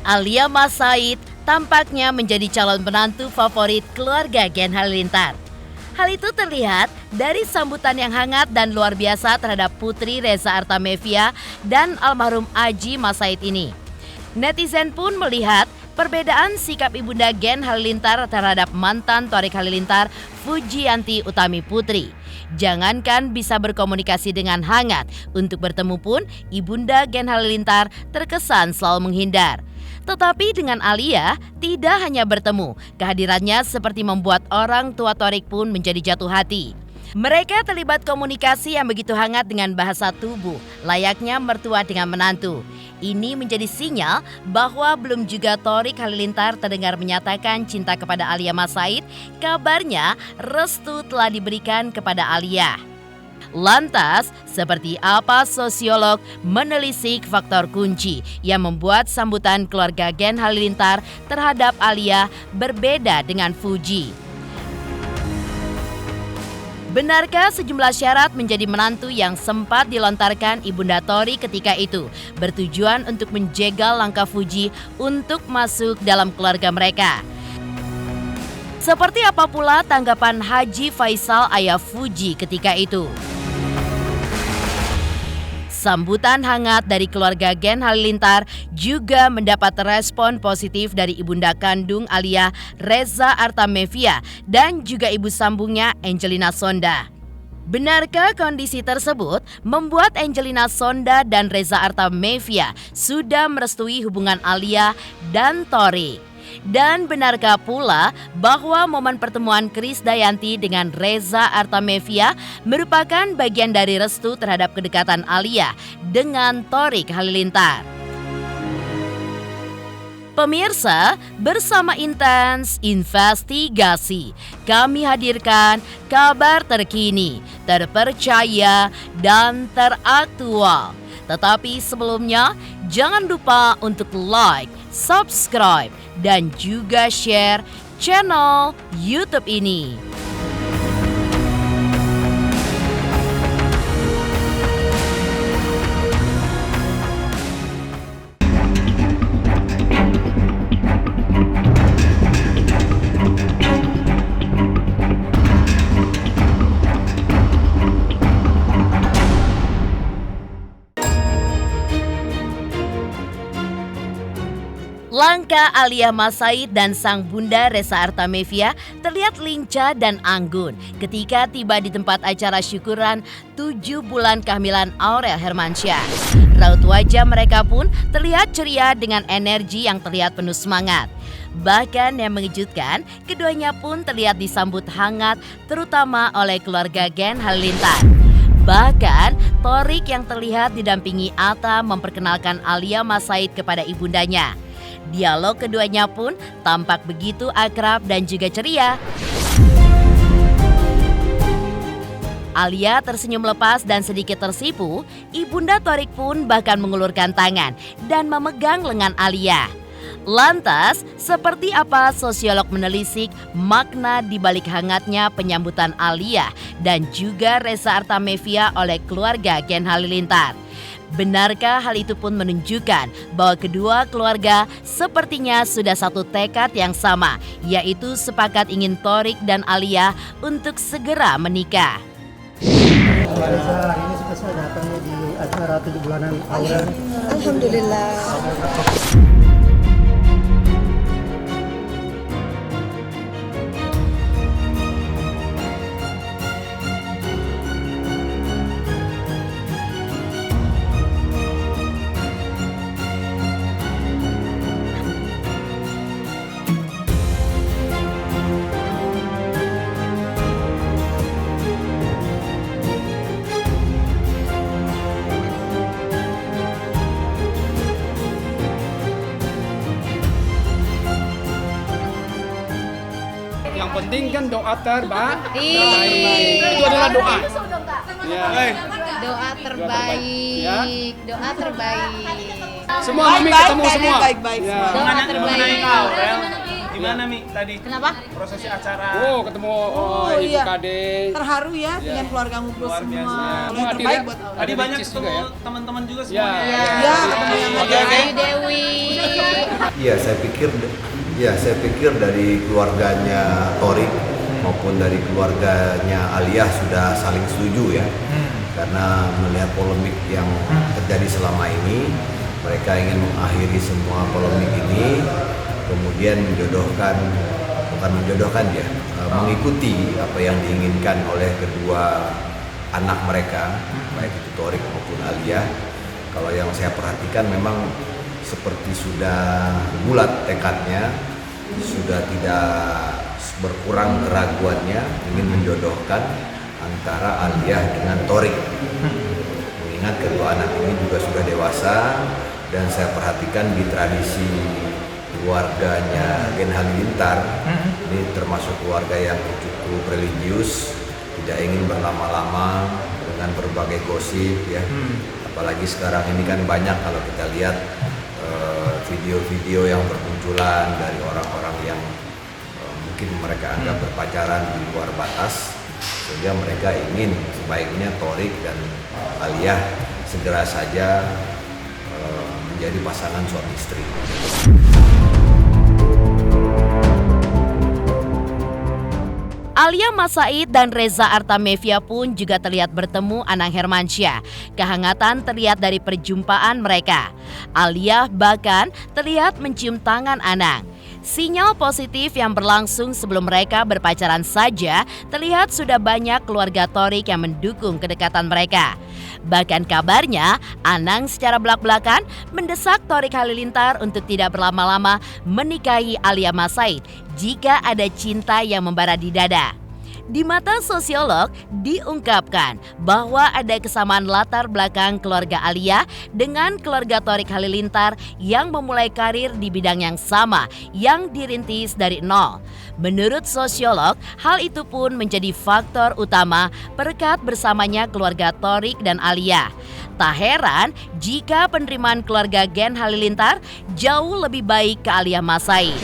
Alia Mas Said tampaknya menjadi calon menantu favorit keluarga Gen Halilintar. Hal itu terlihat dari sambutan yang hangat dan luar biasa terhadap Putri Reza Artamevia dan almarhum Aji Mas Said ini. Netizen pun melihat perbedaan sikap Ibunda Gen Halilintar terhadap mantan Thorik Halilintar, Fujianti Utami Putri. Jangankan bisa berkomunikasi dengan hangat, untuk bertemu pun Ibunda Gen Halilintar terkesan selalu menghindar. Tetapi dengan Alia, tidak hanya bertemu, kehadirannya seperti membuat orang tua Thorik pun menjadi jatuh hati. Mereka terlibat komunikasi yang begitu hangat dengan bahasa tubuh, layaknya mertua dengan menantu. Ini menjadi sinyal bahwa belum juga Thorik Halilintar terdengar menyatakan cinta kepada Alia Mas Said. Kabarnya restu telah diberikan kepada Alia. Lantas, seperti apa sosiolog menelisik faktor kunci yang membuat sambutan keluarga Gen Halilintar terhadap Alia berbeda dengan Fuji? Benarkah sejumlah syarat menjadi menantu yang sempat dilontarkan Ibunda Thorik ketika itu bertujuan untuk menjegal langkah Fuji untuk masuk dalam keluarga mereka? Seperti apa pula tanggapan Haji Faisal ayah Fuji ketika itu? Sambutan hangat dari keluarga Gen Halilintar juga mendapat respon positif dari ibunda kandung Alia, Reza Artamevia, dan juga ibu sambungnya Angelina Sonda. Benarkah kondisi tersebut membuat Angelina Sonda dan Reza Artamevia sudah merestui hubungan Alia dan Thorik? Dan benarkah pula bahwa momen pertemuan Krisdayanti dengan Reza Artamevia merupakan bagian dari restu terhadap kedekatan Alia dengan Thorik Halilintar? Pemirsa, bersama Intens Investigasi, kami hadirkan kabar terkini, terpercaya, dan teraktual. Tetapi sebelumnya, jangan lupa untuk like, subscribe, dan juga share channel YouTube ini. Langkah Alia Mas Said dan sang bunda Reza Artamevia terlihat lincah dan anggun ketika tiba di tempat acara syukuran 7 bulan kehamilan Aurel Hermansyah. Raut wajah mereka pun terlihat ceria dengan energi yang terlihat penuh semangat. Bahkan yang mengejutkan, keduanya pun terlihat disambut hangat terutama oleh keluarga Gen Halilintar. Bahkan Thorik yang terlihat didampingi Atta memperkenalkan Alia Mas Said kepada ibundanya. Dialog keduanya pun tampak begitu akrab dan juga ceria. Alia tersenyum lepas dan sedikit tersipu. Ibunda Thorik pun bahkan mengulurkan tangan dan memegang lengan Alia. Lantas, seperti apa sosiolog menelisik makna di balik hangatnya penyambutan Alia dan juga Reza Artamevia oleh keluarga Gen Halilintar? Benarkah hal itu pun menunjukkan bahwa kedua keluarga sepertinya sudah satu tekad yang sama, yaitu sepakat ingin Thorik dan Alia untuk segera menikah? Reza hari ini spesial datangnya di acara 7 bulanan Aurel. Alhamdulillah. Yang penting kan doa terbaik. Itu adalah doa. Ya. Doa terbaik. Doa terbaik. Semua kami ketemu semua. Doa terbaik. Di mana Mi tadi? Kenapa? Prosesi acara. Oh, ketemu Ibu iya. Kade. Terharu ya dengan keluarga ngumpul Luar semua. biasa. Oleh Semua terbaik hadir ya? buat Aldi. Tadi Ada banyak Ricis juga ketemu ya? teman-teman juga Ya. semuanya. Ya, ketemu yang lain. Ayu Dewi. Iya, saya pikir dari keluarganya Torik maupun dari keluarganya Aliyah sudah saling setuju ya. Karena melihat polemik yang terjadi selama ini, mereka ingin mengakhiri semua polemik ini, kemudian mengikuti apa yang diinginkan oleh kedua anak mereka, baik itu Torik maupun Aliyah. Kalau yang saya perhatikan memang seperti sudah bulat tekadnya, sudah tidak berkurang keraguannya, ingin menjodohkan antara Aliyah dengan Torik. Mengingat kedua anak ini juga sudah dewasa, dan saya perhatikan di tradisi keluarganya Gen Halilintar, ini termasuk keluarga yang cukup religius, tidak ingin berlama-lama dengan berbagai gosip ya. Apalagi sekarang ini kan banyak kalau kita lihat video-video yang bermunculan dari orang-orang yang mungkin mereka anggap berpacaran di luar batas, sehingga mereka ingin sebaiknya Torik dan Aliyah segera saja menjadi pasangan suami istri. Alia Mas Said dan Reza Artamevia pun juga terlihat bertemu Anang Hermansyah. Kehangatan terlihat dari perjumpaan mereka. Alia bahkan terlihat mencium tangan Anang. Sinyal positif yang berlangsung sebelum mereka berpacaran saja terlihat sudah banyak keluarga Torik yang mendukung kedekatan mereka. Bahkan kabarnya Anang secara belak-belakan mendesak Torik Halilintar untuk tidak berlama-lama menikahi Alia Mas Said jika ada cinta yang membara di dada. Di mata sosiolog diungkapkan bahwa ada kesamaan latar belakang keluarga Alia dengan keluarga Torik Halilintar yang memulai karir di bidang yang sama yang dirintis dari nol. Menurut sosiolog, hal itu pun menjadi faktor utama perekat bersamanya keluarga Torik dan Alia. Tak heran jika penerimaan keluarga Gen Halilintar jauh lebih baik ke Alia Mas Said.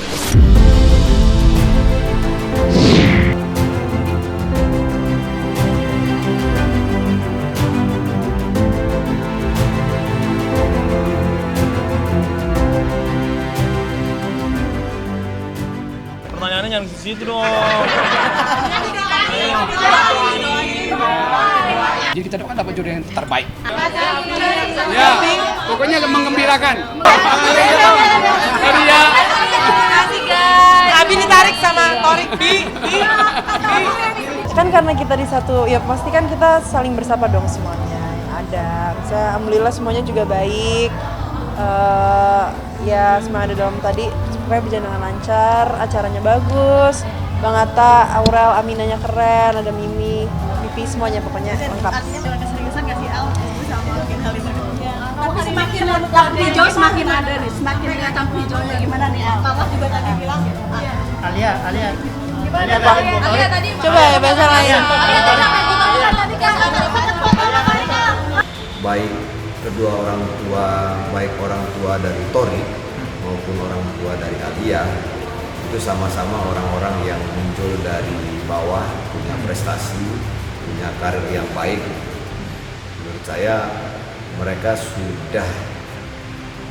Pertanyaannya yang di situ dong. Jadi kita doakan dapat jodoh yang terbaik. Ya, pokoknya menggembirakan. Tadi ya. Abi ditarik sama Torik. Kan karena kita di satu, ya pasti kan kita saling bersapa dong semuanya. Ada, saya alhamdulillah semuanya juga baik. Ya semua ada dalam tadi supaya berjalan dengan lancar, acaranya bagus. Bang Atta, Aurel, Aminanya keren, ada Mimi, Pipi semuanya pokoknya lengkap. Artinya keseriusan nggak sih Al sama Gen Halilintar? Tapi semakin lampu hijau semakin ada nih, semakin ada lampu hijaunya gimana nih Al? Kakak juga tadi bilang Alia. gimana Alia tadi? Coba ya bahasa lain. Baik kedua orang tua, baik orang tua dari Torik maupun orang tua dari Aliyah, itu sama-sama orang-orang yang muncul dari bawah, punya prestasi, punya karir yang baik. Menurut saya mereka sudah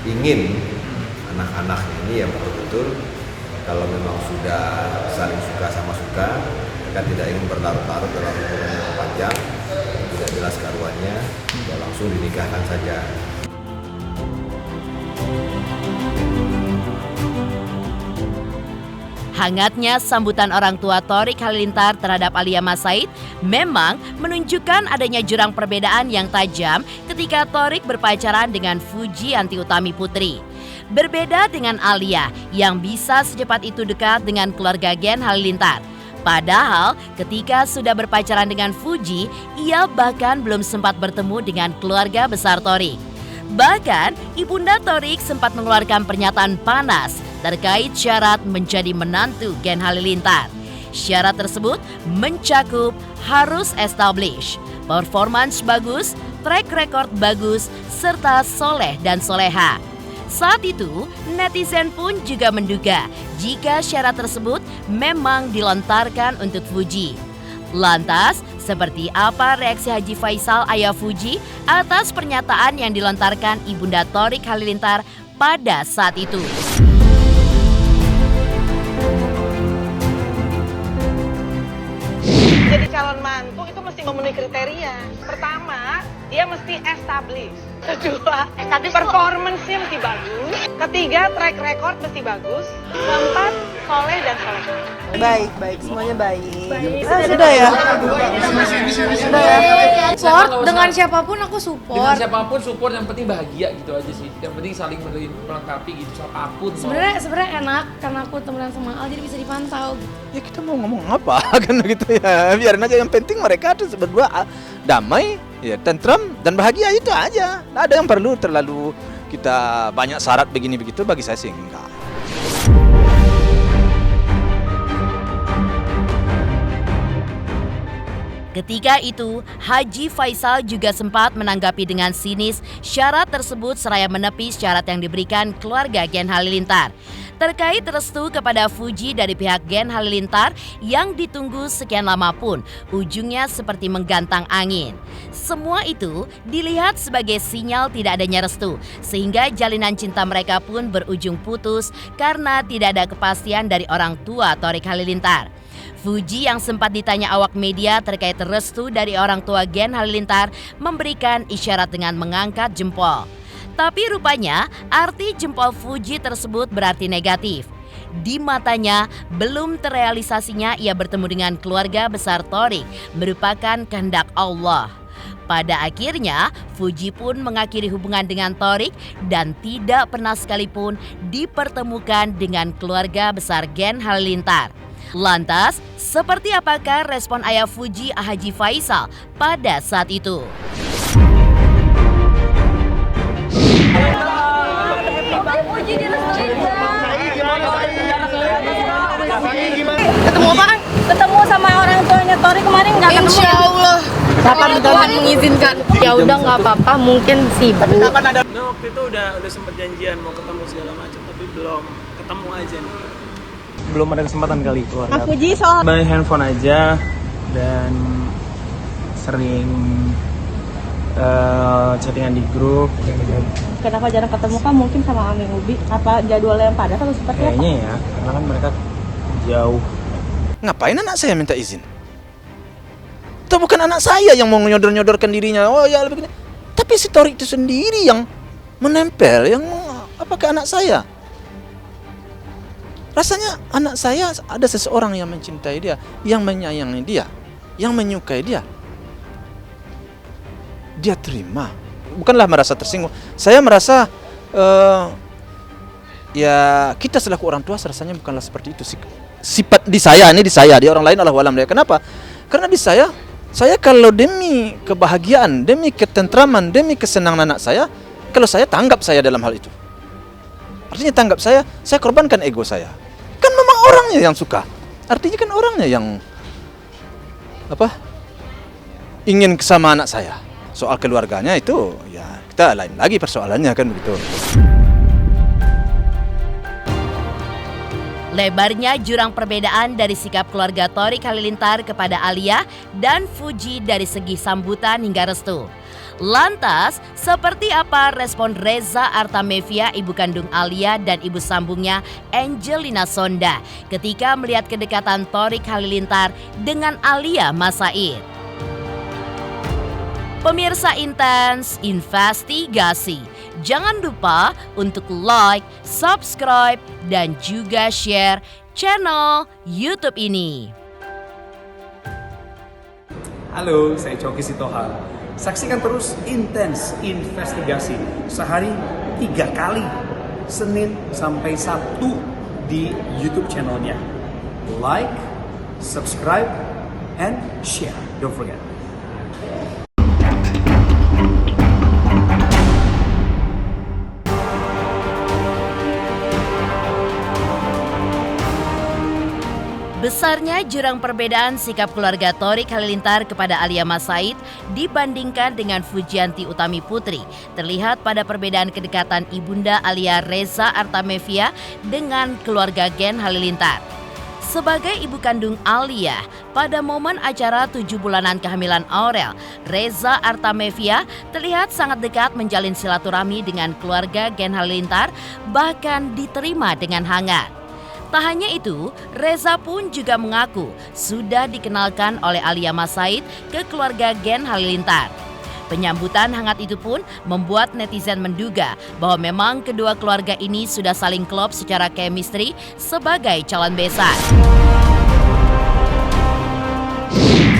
ingin anak-anaknya ini yang betul-betul kalau memang sudah saling suka sama suka, mereka tidak ingin berlarut-larut dalam hubungan yang panjang, tidak jelas karuannya, ya langsung dinikahkan saja. Hangatnya sambutan orang tua Torik Halilintar terhadap Alia Mas Said memang menunjukkan adanya jurang perbedaan yang tajam ketika Torik berpacaran dengan Fujianti Utami Putri. Berbeda dengan Alia yang bisa secepat itu dekat dengan keluarga Gen Halilintar. Padahal ketika sudah berpacaran dengan Fuji, ia bahkan belum sempat bertemu dengan keluarga besar Torik. Bahkan Ibunda Torik sempat mengeluarkan pernyataan panas terkait syarat menjadi menantu Gen Halilintar. Syarat tersebut mencakup harus establish, performance bagus, track record bagus, serta soleh dan soleha. Saat itu, netizen pun juga menduga jika syarat tersebut memang dilontarkan untuk Fuji. Lantas, seperti apa reaksi Haji Faisal ayah Fuji atas pernyataan yang dilontarkan Ibunda Thorik Halilintar pada saat itu? Jadi calon mantu itu mesti memenuhi kriteria. Pertama, dia mesti established. Kedua, performance-nya mesti bagus. Ketiga, track record mesti bagus. Keempat, soleh dan soleh. Baik, semuanya baik. Sudah ya? Sudah ya? Support dengan siapapun aku support. Dengan siapapun support, yang penting bahagia gitu aja sih. Yang penting saling melengkapi gitu, siapapun. Sebenarnya enak karena aku temenan sama Al jadi bisa dipantau. Ya kita mau ngomong apa kan gitu ya. Biarin aja, yang penting mereka tuh berdua damai, ya tentram dan bahagia, itu aja. Nggak ada yang perlu terlalu kita banyak syarat begini begitu, bagi saya sih enggak. Ketika itu, Haji Faisal juga sempat menanggapi dengan sinis syarat tersebut seraya menepis syarat yang diberikan keluarga Gen Halilintar. Terkait restu kepada Fuji dari pihak Gen Halilintar yang ditunggu sekian lama pun, ujungnya seperti menggantang angin. Semua itu dilihat sebagai sinyal tidak adanya restu, sehingga jalinan cinta mereka pun berujung putus karena tidak ada kepastian dari orang tua Thorik Halilintar. Fuji yang sempat ditanya awak media terkait restu dari orang tua Gen Halilintar memberikan isyarat dengan mengangkat jempol. Tapi rupanya arti jempol Fuji tersebut berarti negatif. Di matanya belum terrealisasinya ia bertemu dengan keluarga besar Thorik merupakan kehendak Allah. Pada akhirnya Fuji pun mengakhiri hubungan dengan Thorik dan tidak pernah sekalipun dipertemukan dengan keluarga besar Gen Halilintar. Lantas, seperti apakah respon ayah Fuji Haji Faisal pada saat itu? Ketemu apa kan? Ketemu sama orang tuanya Thorik kemarin nggak ketemu. Insya Allah. Kapan Tuhan mengizinkan? Ya udah nggak apa-apa, mungkin sibuk. Nah, waktu itu udah sempet janjian mau ketemu segala macam, tapi belum ketemu aja nih. Belum ada kesempatan kali keluar. Mas Fuji soal By handphone aja dan sering chattingan di grup. kenapa jarang ketemu kan mungkin sama Amin Ubi? Apa jadwalnya yang padat atau seperti apa? Kayaknya ya, karena kan mereka jauh. Ngapain anak saya minta izin? Itu bukan anak saya yang mau nyodor-nyodorkan dirinya. Oh ya begini. Tapi si Thorik itu sendiri yang menempel, yang apa ke anak saya. Rasanya anak saya ada seseorang yang mencintai dia, yang menyayangi dia, yang menyukai dia. Dia terima. Bukanlah merasa tersinggung. Saya merasa ya kita selaku orang tua rasanya bukanlah seperti itu. Sifat di saya, di orang lain Allah walam. Kenapa? Karena di saya kalau demi kebahagiaan, demi ketentraman, demi kesenangan anak saya, kalau saya tanggap saya dalam hal itu. Artinya tanggap saya korbankan ego saya. Kan memang orangnya yang suka. Artinya kan orangnya yang ingin sama anak saya. Soal keluarganya itu ya kita lain lagi persoalannya kan begitu. Lebarnya jurang perbedaan dari sikap keluarga Thorik Halilintar kepada Alia dan Fuji dari segi sambutan hingga restu. Lantas, seperti apa respon Reza Artamevia, ibu kandung Alia dan ibu sambungnya Angelina Sonda ketika melihat kedekatan Thorik Halilintar dengan Alia Mas Said? Pemirsa Intens Investigasi, jangan lupa untuk like, subscribe, dan juga share channel YouTube ini. Halo, saya Coki Sitohang. Saksikan terus Intens Investigasi sehari 3 kali, Senin sampai Sabtu di YouTube channelnya. Like, subscribe, and share. Don't forget. Besarnya jurang perbedaan sikap keluarga Thorik Halilintar kepada Alia Mas Said dibandingkan dengan Fujianti Utami Putri terlihat pada perbedaan kedekatan ibunda Alia Reza Artamevia dengan keluarga Gen Halilintar. Sebagai ibu kandung Alia, pada momen acara 7 bulanan kehamilan Aurel, Reza Artamevia terlihat sangat dekat menjalin silaturahmi dengan keluarga Gen Halilintar, bahkan diterima dengan hangat. Tak hanya itu, Reza pun juga mengaku sudah dikenalkan oleh Alia Mas Said ke keluarga Gen Halilintar. Penyambutan hangat itu pun membuat netizen menduga bahwa memang kedua keluarga ini sudah saling klop secara chemistry sebagai calon besan.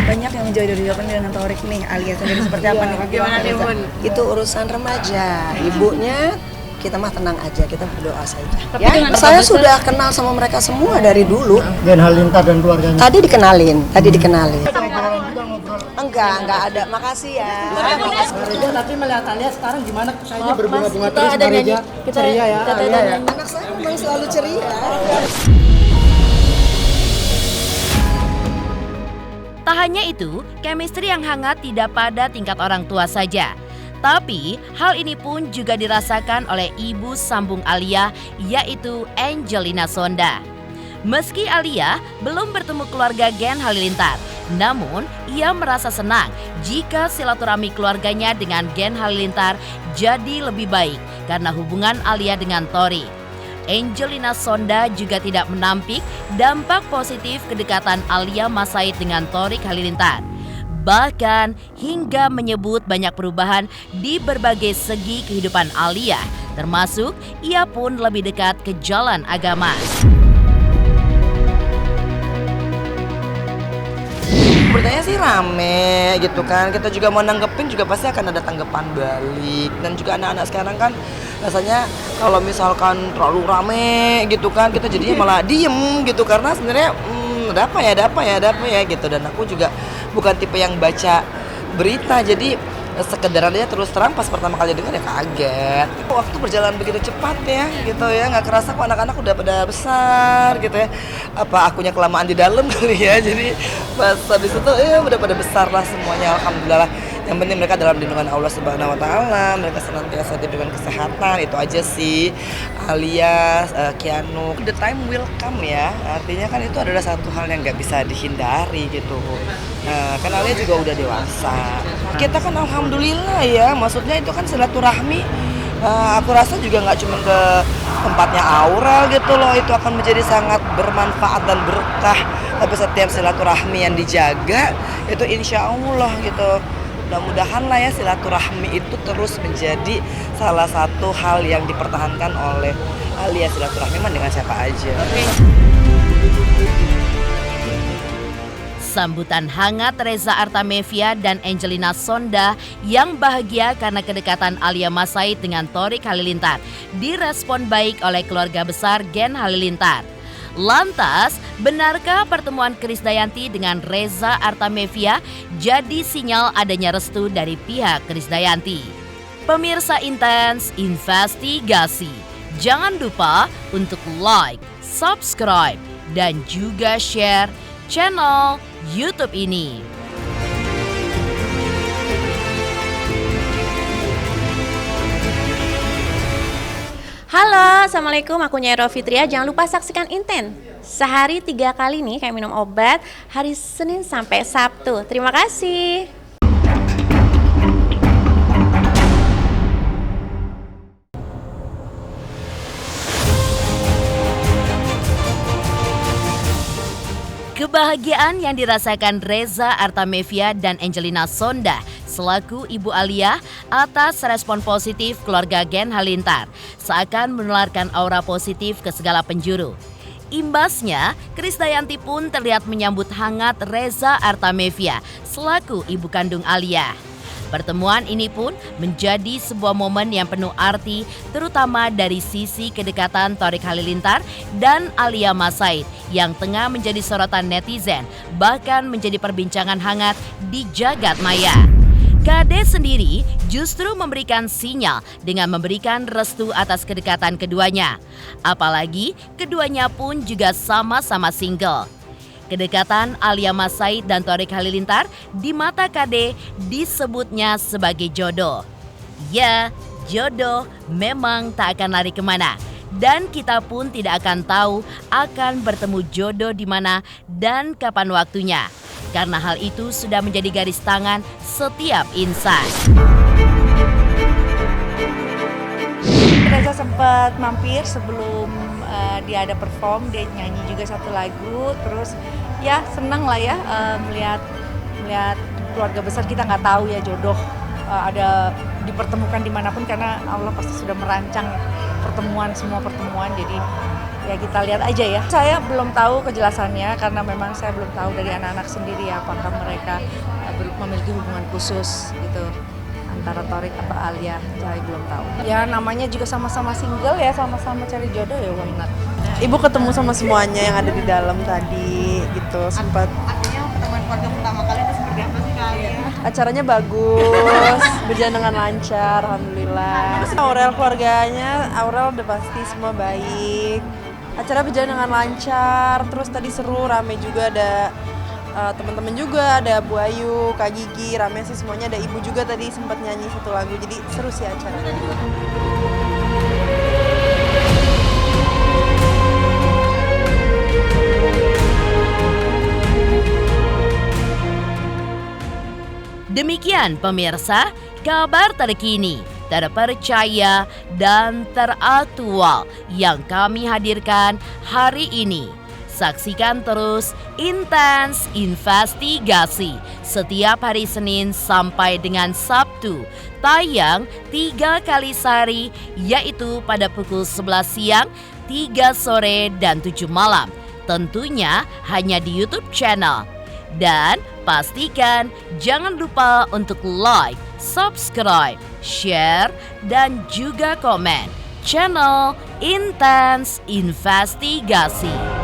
Banyak yang menjodoh-jodohkan dengan Thorik nih, Alia sendiri seperti apa nih? Gimana nih, Bun? Itu urusan remaja, ibunya kita mah tenang aja, kita berdoa saja. Tapi Ya, saya sudah kenal sama mereka semua dari dulu. Gen Halilintar dan keluarganya. Tadi dikenalin. Enggak ada. Makasih ya. Reza, tapi melihat Alia sekarang gimana? Kayaknya berbunga-bunga terus Mbak Reza. Ceria ya, Alia ya. Anak saya memang selalu ceria. Tak hanya itu, chemistry yang hangat tidak pada tingkat orang tua saja. Tapi, hal ini pun juga dirasakan oleh ibu sambung Alia, yaitu Angelina Sonda. Meski Alia belum bertemu keluarga Gen Halilintar, namun ia merasa senang jika silaturahmi keluarganya dengan Gen Halilintar jadi lebih baik karena hubungan Alia dengan Thorik. Angelina Sonda juga tidak menampik dampak positif kedekatan Alia Mas Said dengan Thorik Halilintar. Bahkan hingga menyebut banyak perubahan di berbagai segi kehidupan Alia, termasuk ia pun lebih dekat ke jalan agama. Bertanya sih rame gitu kan, kita juga mau nanggepin juga pasti akan ada tanggapan balik. Dan juga anak-anak sekarang kan rasanya kalau misalkan terlalu rame gitu kan, kita jadinya malah diem gitu karena sebenarnya ada apa ya gitu. Dan aku juga bukan tipe yang baca berita, jadi sekedar aja terus terang pas pertama kali dengar ya kaget. Waktu berjalan begitu cepat ya gitu ya, nggak kerasa kok anak-anak udah pada besar gitu ya. Apa akunya kelamaan di dalam kali ya, jadi pas habis itu ya udah pada besar lah semuanya, alhamdulillah. Yang penting mereka dalam lindungan Allah Subhanahu wa Ta'ala, mereka senantiasa diberikan kesehatan, itu aja sih. Alias Keanu, the time will come ya, artinya kan itu adalah satu hal yang nggak bisa dihindari gitu. Nah, kan Alia juga udah dewasa. Kita kan alhamdulillah ya, maksudnya itu kan silaturahmi. Aku rasa juga nggak cuma ke tempatnya Aurel gitu loh, itu akan menjadi sangat bermanfaat dan berkah. Tapi setiap silaturahmi yang dijaga itu insya Allah gitu. Mudah-mudahan lah ya silaturahmi itu terus menjadi salah satu hal yang dipertahankan oleh Alia, silaturahmi dengan siapa aja. Sambutan hangat Reza Artamevia dan Angelina Sonda yang bahagia karena kedekatan Alia Mas Said dengan Thorik Halilintar direspon baik oleh keluarga besar Gen Halilintar. Lantas, benarkah pertemuan Krisdayanti dengan Reza Artamevia jadi sinyal adanya restu dari pihak Krisdayanti? Pemirsa Intens Investigasi, jangan lupa untuk like, subscribe, dan juga share channel YouTube ini. Halo, Assalamualaikum, aku Nyai Fitria. Jangan lupa saksikan Inten. Sehari 3 kali nih kayak minum obat, hari Senin sampai Sabtu. Terima kasih. Kebahagiaan yang dirasakan Reza Artamevia dan Angelina Sonda selaku Ibu Alia atas respon positif keluarga Gen Halilintar seakan menularkan aura positif ke segala penjuru. Imbasnya, Krisdayanti pun terlihat menyambut hangat Reza Artamevia selaku ibu kandung Alia. Pertemuan ini pun menjadi sebuah momen yang penuh arti, terutama dari sisi kedekatan Thorik Halilintar dan Alia Mas Said yang tengah menjadi sorotan netizen, bahkan menjadi perbincangan hangat di jagat maya. Kade sendiri justru memberikan sinyal dengan memberikan restu atas kedekatan keduanya. Apalagi keduanya pun juga sama-sama single. Kedekatan Alia Mas Said dan Thorik Halilintar di mata KD disebutnya sebagai jodoh. Ya, jodoh memang tak akan lari kemana. Dan kita pun tidak akan tahu akan bertemu jodoh di mana dan kapan waktunya. Karena hal itu sudah menjadi garis tangan setiap insan. Reza sempat mampir sebelum dia ada perform, dia nyanyi juga satu lagu, terus ya senang lah ya melihat keluarga besar. Kita nggak tahu ya jodoh ada dipertemukan dimanapun karena Allah pasti sudah merancang semua pertemuan, jadi ya kita lihat aja ya. Saya belum tahu kejelasannya karena memang saya belum tahu dari anak-anak sendiri ya, apakah mereka memiliki hubungan khusus gitu antara Thorik atau Alia, saya belum tahu. Ya namanya juga sama-sama single ya, sama-sama cari jodoh ya, why not. Ibu ketemu sama semuanya yang ada di dalam tadi gitu, sempat. Artinya pertemuan keluarga pertama kali itu seperti apa sih Kak Alia? Acaranya bagus, berjalan dengan lancar, alhamdulillah. Aurel keluarganya, Aurel udah pasti semua baik. Acara berjalan dengan lancar, terus tadi seru, rame juga, ada teman-teman juga, ada Bu Ayu, Kak Gigi, rame sih semuanya, ada ibu juga tadi sempat nyanyi satu lagu, jadi seru sih acaranya. Demikian pemirsa, kabar terkini, terpercaya, dan teraktual yang kami hadirkan hari ini. Saksikan terus Intens Investigasi setiap hari Senin sampai dengan Sabtu. Tayang 3 kali sehari, yaitu pada pukul 11 siang, 3 sore, dan 7 malam. Tentunya hanya di YouTube channel. Dan pastikan jangan lupa untuk like, subscribe, share, dan juga komen channel Intens Investigasi.